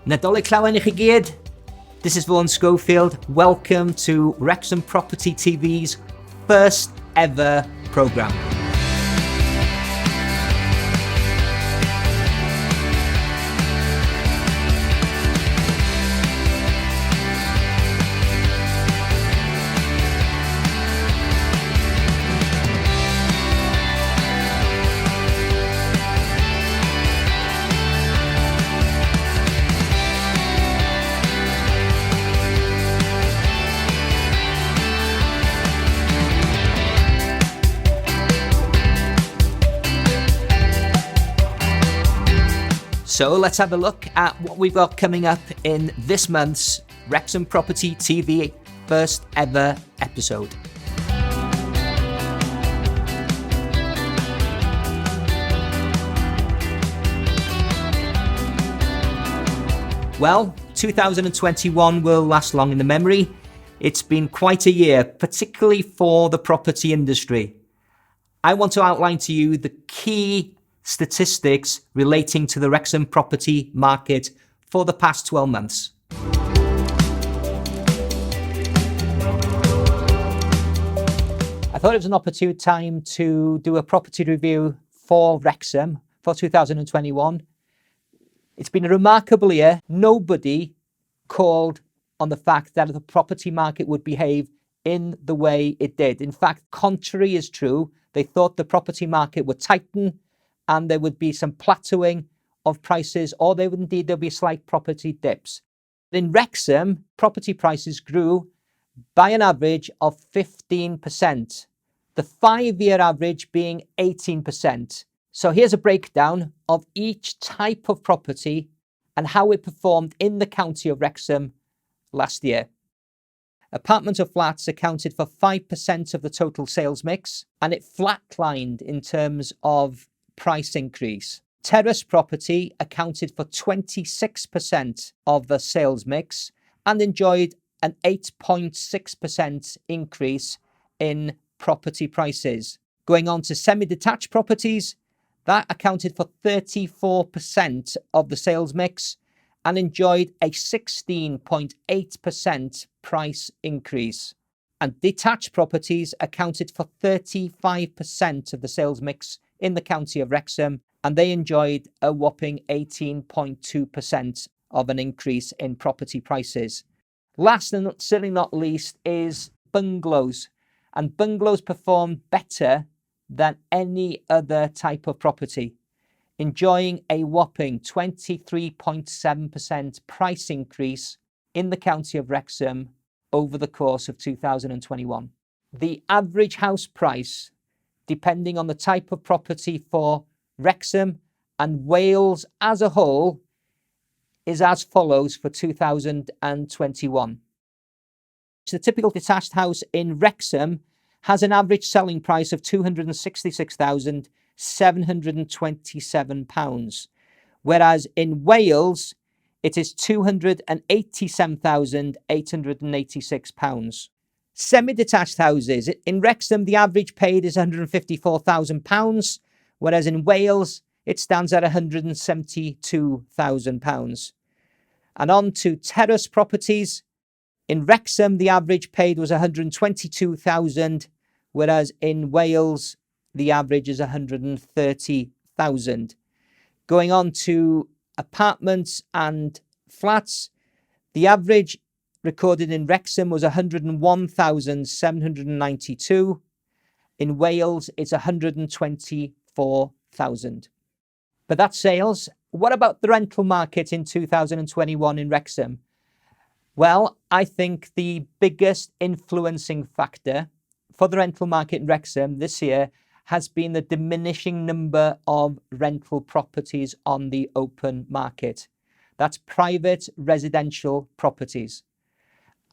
Nadolig llawen I chi gyd. This is Vaughan Schofield. Welcome to Wrexham Property TV's first ever programme. So let's have a look at what we've got coming up in this month's Wrexham Property TV first ever episode. Well, 2021 will last long in the memory. It's been quite a year, particularly for the property industry. I want to outline to you the key statistics relating to the Wrexham property market for the past 12 months. I thought it was an opportune time to do a property review for Wrexham for 2021. It's been a remarkable year. Nobody called on the fact that the property market would behave in the way it did. In fact, contrary is true. They thought the property market would tighten and there would be some plateauing of prices, or there'll be slight property dips. In Wrexham, property prices grew by an average of 15%, the 5-year average being 18%. So here's a breakdown of each type of property and how it performed in the county of Wrexham last year. Apartments or flats accounted for 5% of the total sales mix, and it flatlined in terms of price increase. Terrace property accounted for 26% of the sales mix and enjoyed an 8.6% increase in property prices. Going on to semi-detached properties, that accounted for 34% of the sales mix and enjoyed a 16.8% price increase. And detached properties accounted for 35% of the sales mix in the county of Wrexham, and they enjoyed a whopping 18.2% of an increase in property prices. Last and certainly not least is bungalows, and bungalows performed better than any other type of property, enjoying a whopping 23.7% price increase in the county of Wrexham over the course of 2021. The average house price, depending on the type of property for Wrexham and Wales as a whole, is as follows for 2021. The typical detached house in Wrexham has an average selling price of £266,727, whereas in Wales it is £287,886. Semi-detached houses. In Wrexham, the average paid is £154,000, whereas in Wales, it stands at £172,000. And on to terrace properties. In Wrexham, the average paid was £122,000, whereas in Wales, the average is £130,000. Going on to apartments and flats, the average recorded in Wrexham was 101,792. In Wales, it's 124,000. But that's sales. What about the rental market in 2021 in Wrexham? Well, I think the biggest influencing factor for the rental market in Wrexham this year has been the diminishing number of rental properties on the open market. That's private residential properties.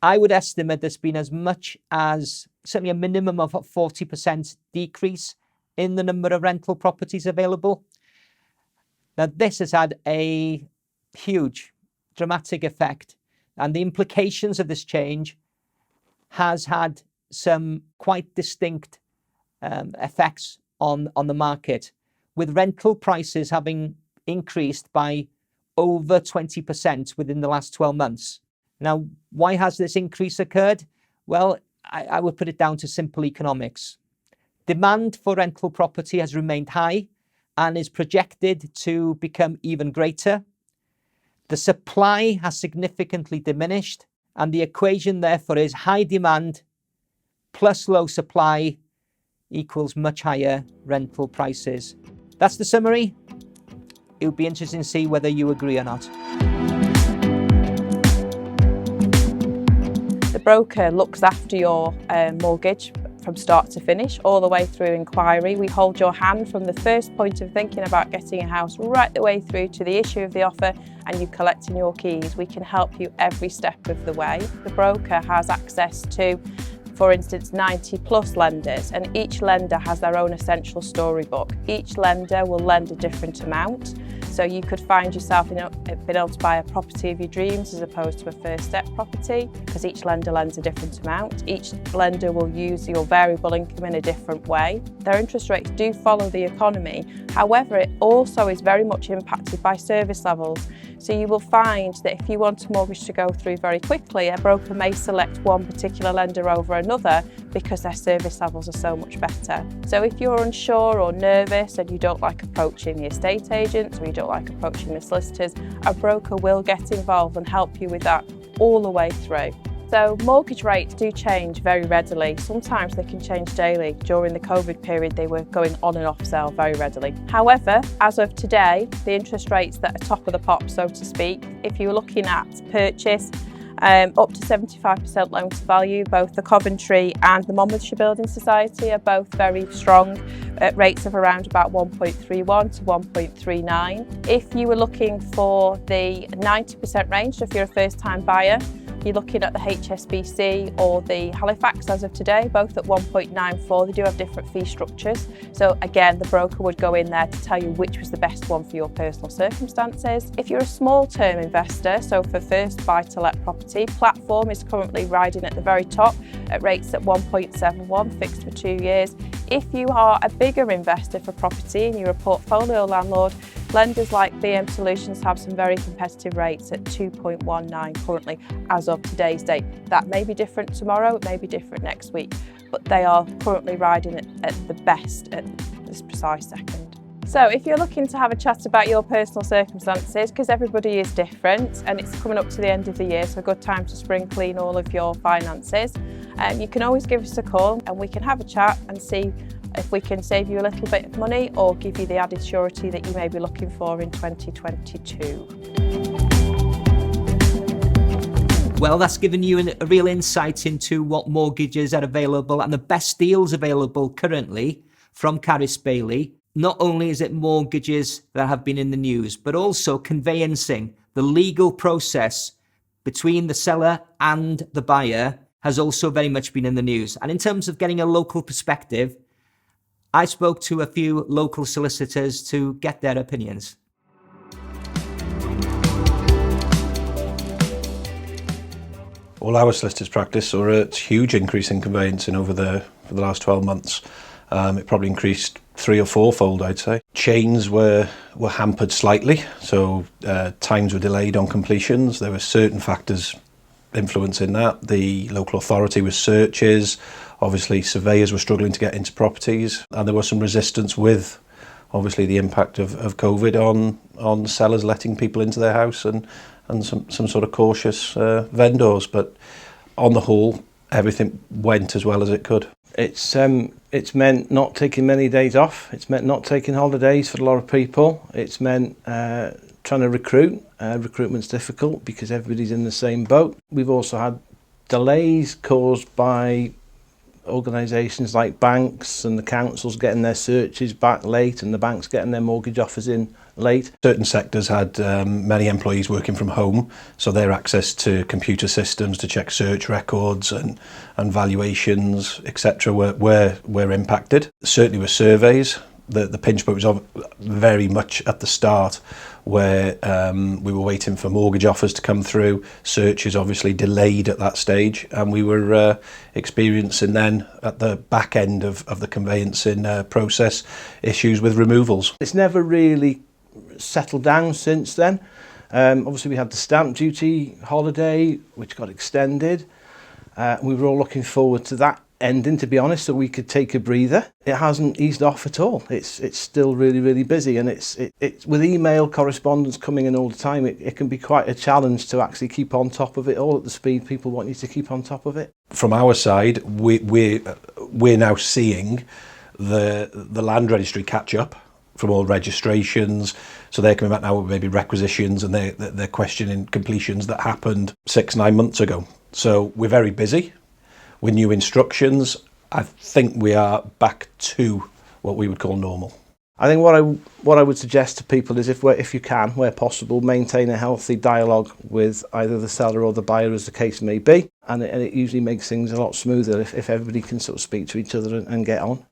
I would estimate there's been as much as certainly a minimum of a 40% decrease in the number of rental properties available. Now, this has had a huge, dramatic effect, and the implications of this change has had some quite distinct effects on the market, with rental prices having increased by over 20% within the last 12 months. Now, why has this increase occurred? Well, I would put it down to simple economics. Demand for rental property has remained high and is projected to become even greater. The supply has significantly diminished, and the equation therefore is high demand plus low supply equals much higher rental prices. That's the summary. It would be interesting to see whether you agree or not. The broker looks after your mortgage from start to finish, all the way through inquiry. We hold your hand from the first point of thinking about getting a house right the way through to the issue of the offer and you collecting your keys. We can help you every step of the way. The broker has access to, for instance, 90 plus lenders, and each lender has their own essential storybook. Each lender will lend a different amount. So you could find yourself being able to buy a property of your dreams as opposed to a first step property, because each lender lends a different amount. Each lender will use your variable income in a different way. Their interest rates do follow the economy. However, it also is very much impacted by service levels. So you will find that if you want a mortgage to go through very quickly, a broker may select one particular lender over another because their service levels are so much better. So if you're unsure or nervous and you don't like approaching the estate agents or you don't like approaching the solicitors, a broker will get involved and help you with that all the way through. So mortgage rates do change very readily. Sometimes they can change daily. During the COVID period, they were going on and off sale very readily. However, as of today, the interest rates that are top of the pop, so to speak, if you're looking at purchase, up to 75% loan to value, both the Coventry and the Monmouthshire Building Society are both very strong at rates of around about 1.31 to 1.39. If you were looking for the 90% range, so if you're a first time buyer, you're looking at the HSBC or the Halifax as of today, both at 1.94. They do have different fee structures. So again, the broker would go in there to tell you which was the best one for your personal circumstances. If you're a small term investor, so for first buy to let property, Platform is currently riding at the very top at rates at 1.71, fixed for 2 years. If you are a bigger investor for property and you're a portfolio landlord, lenders like BM Solutions have some very competitive rates at 2.19 currently as of today's date. That may be different tomorrow, it may be different next week, but they are currently riding at the best at this precise second. So if you're looking to have a chat about your personal circumstances, because everybody is different and it's coming up to the end of the year, so a good time to spring clean all of your finances, you can always give us a call and we can have a chat and see if we can save you a little bit of money or give you the added surety that you may be looking for in 2022. Well, that's given you a real insight into what mortgages are available and the best deals available currently from Carys Bailey. Not only is it mortgages that have been in the news, but also conveyancing, the legal process between the seller and the buyer has also very much been in the news. And in terms of getting a local perspective, I spoke to a few local solicitors to get their opinions. Well, our solicitors practice saw a huge increase in conveyancing for the last 12 months. It probably increased 3 or 4-fold, I'd say. Chains were hampered slightly, so times were delayed on completions. There were certain factors influencing that. The local authority was searches. Obviously, surveyors were struggling to get into properties, and there was some resistance with, obviously, the impact of COVID on sellers letting people into their house and some sort of cautious vendors. But on the whole, everything went as well as it could. It's meant not taking many days off. It's meant not taking holidays for a lot of people. It's meant trying to recruit. Recruitment's difficult because everybody's in the same boat. We've also had delays caused by organisations like banks and the councils getting their searches back late and the banks getting their mortgage offers in late. Certain sectors had many employees working from home, so their access to computer systems to check search records and valuations, etc. were impacted. Certainly with surveys, the pinch point was very much at the start where we were waiting for mortgage offers to come through. Searches obviously delayed at that stage, and we were experiencing then at the back end of the conveyancing process issues with removals. It's never really settled down since then. Obviously we had the stamp duty holiday, which got extended. We were all looking forward to that ending, to be honest, so we could take a breather. It hasn't eased off at all. It's still really, really busy, and it's with email correspondence coming in all the time, it can be quite a challenge to actually keep on top of it all at the speed people want you to keep on top of it. From our side, we're now seeing the land registry catch up from all registrations, so they're coming back now with maybe requisitions, and they're questioning completions that happened 6-9 months ago. So we're very busy with new instructions. I think we are back to what we would call normal. I think what I would suggest to people is if you can, where possible, maintain a healthy dialogue with either the seller or the buyer, as the case may be, and it usually makes things a lot smoother if everybody can sort of speak to each other and get on.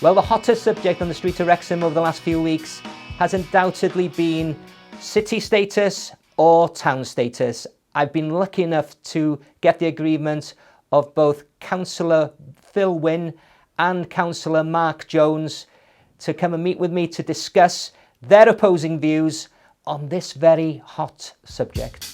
Well, the hottest subject on the street of Wrexham over the last few weeks has undoubtedly been city status or town status. I've been lucky enough to get the agreement of both Councillor Phil Wynne and Councillor Mark Jones to come and meet with me to discuss their opposing views on this very hot subject.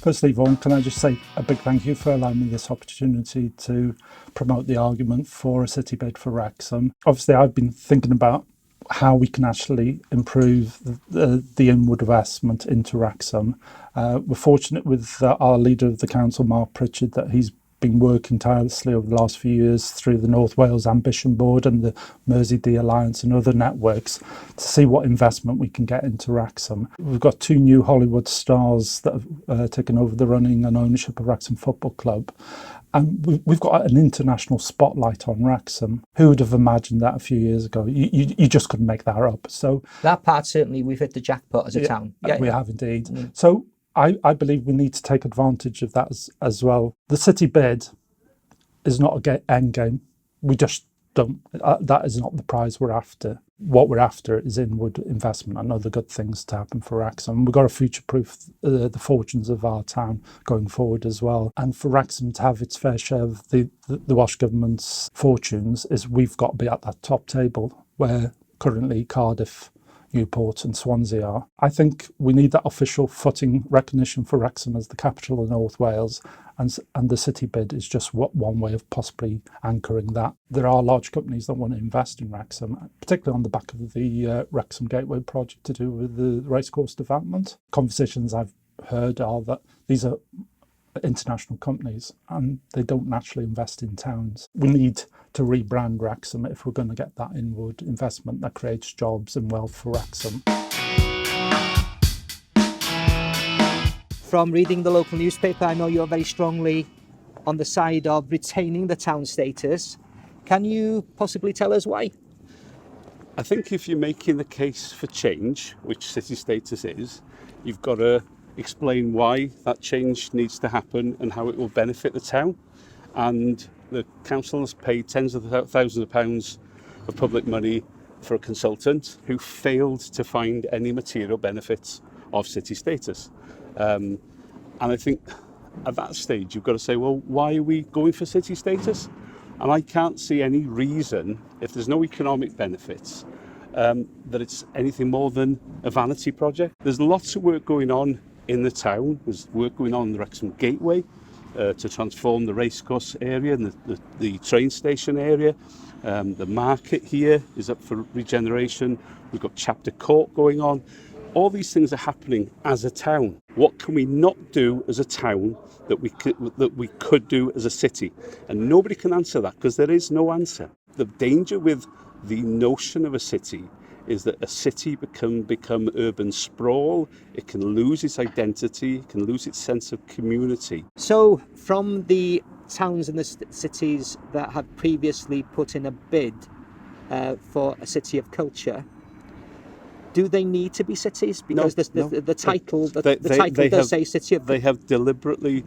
Firstly, Vaughan, can I just say a big thank you for allowing me this opportunity to promote the argument for a city bid for Wrexham. Obviously, I've been thinking about how we can actually improve the inward investment into Wrexham. We're fortunate with our leader of the council, Mark Pritchard, that he's been working tirelessly over the last few years through the North Wales Ambition Board and the Mersey Alliance and other networks to see what investment we can get into Wrexham. We've got 2 new Hollywood stars that have taken over the running and ownership of Wrexham Football Club. And we've got an international spotlight on Wrexham. Who would have imagined that a few years ago? You just couldn't make that up. So that part, certainly, we've hit the jackpot as a town. We have indeed. So I believe we need to take advantage of that as well. The city bid is not an end game. We just don't. That is not the prize we're after. What we're after is inward investment and other good things to happen for Wrexham. We've got to future-proof the fortunes of our town going forward as well. And for Wrexham to have its fair share of the Welsh Government's fortunes, is we've got to be at that top table where currently Cardiff, Newport and Swansea are. I think we need that official footing recognition for Wrexham as the capital of North Wales, and the city bid is just one way of possibly anchoring that. There are large companies that want to invest in Wrexham, particularly on the back of the Wrexham Gateway project to do with the racecourse development. Conversations I've heard are that these are international companies and they don't naturally invest in towns. We need to rebrand Wrexham if we're going to get that inward investment that creates jobs and wealth for Wrexham. From reading the local newspaper, I know you're very strongly on the side of retaining the town status. Can you possibly tell us why? I think if you're making the case for change, which city status is, you've got to explain why that change needs to happen and how it will benefit the town. And the council has paid tens of thousands of pounds of public money for a consultant who failed to find any material benefits of city status. And I think at that stage you've got to say, well, why are we going for city status? And I can't see any reason, if there's no economic benefits, that it's anything more than a vanity project. There's lots of work going on in the town. There's work going on in the Wrexham Gateway to transform the racecourse area and the train station area. The market here is up for regeneration. We've got Chapter Court going on. All these things are happening as a town. What can we not do as a town that we could do as a city? And nobody can answer that because there is no answer. The danger with the notion of a city is that a city can become urban sprawl, it can lose its identity, it can lose its sense of community. So from the towns and the cities that have previously put in a bid for a city of culture, do they need to be cities? Because the title does say city of... They have deliberately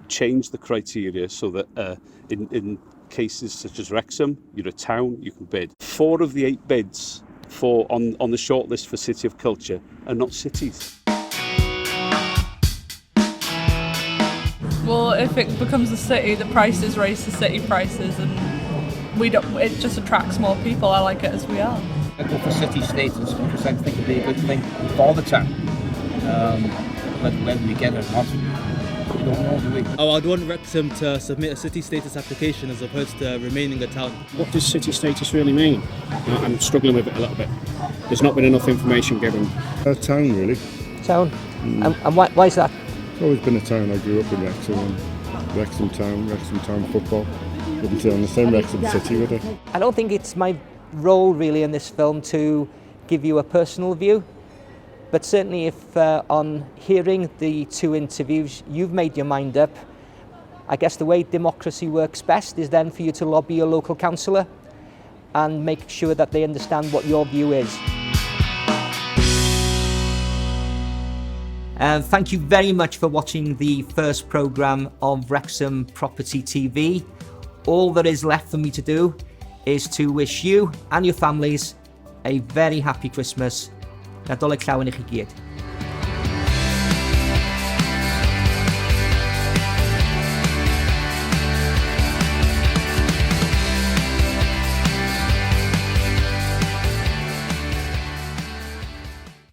changed the criteria so that in cases such as Wrexham, you're a town, you can bid. 4 of the 8 bids on the shortlist for City of Culture are not cities. Well, if it becomes a city, the prices raise the city prices, and we don't. It just attracts more people. I like it as we are. I go for city status because I think it'd be a good thing for the town. Whether we get it or not, we don't know, do we? Oh, I'd want Wrexham to submit a city status application as opposed to remaining a town. What does city status really mean? I'm struggling with it a little bit. There's not been enough information given. A town, really. Town? And why is that? It's always been a town. I grew up in Wrexham, and Wrexham Town football. Wouldn't say on the same Wrexham City, would it? I don't think it's my role really in this film to give you a personal view, but certainly if on hearing the two interviews you've made your mind up, I guess the way democracy works best is then for you to lobby your local councillor and make sure that they understand what your view is. Thank you very much for watching the first programme of Wrexham Property TV. All that is left for me to do is to wish you and your families a very happy Christmas. Nadolig llaw i chi gyd.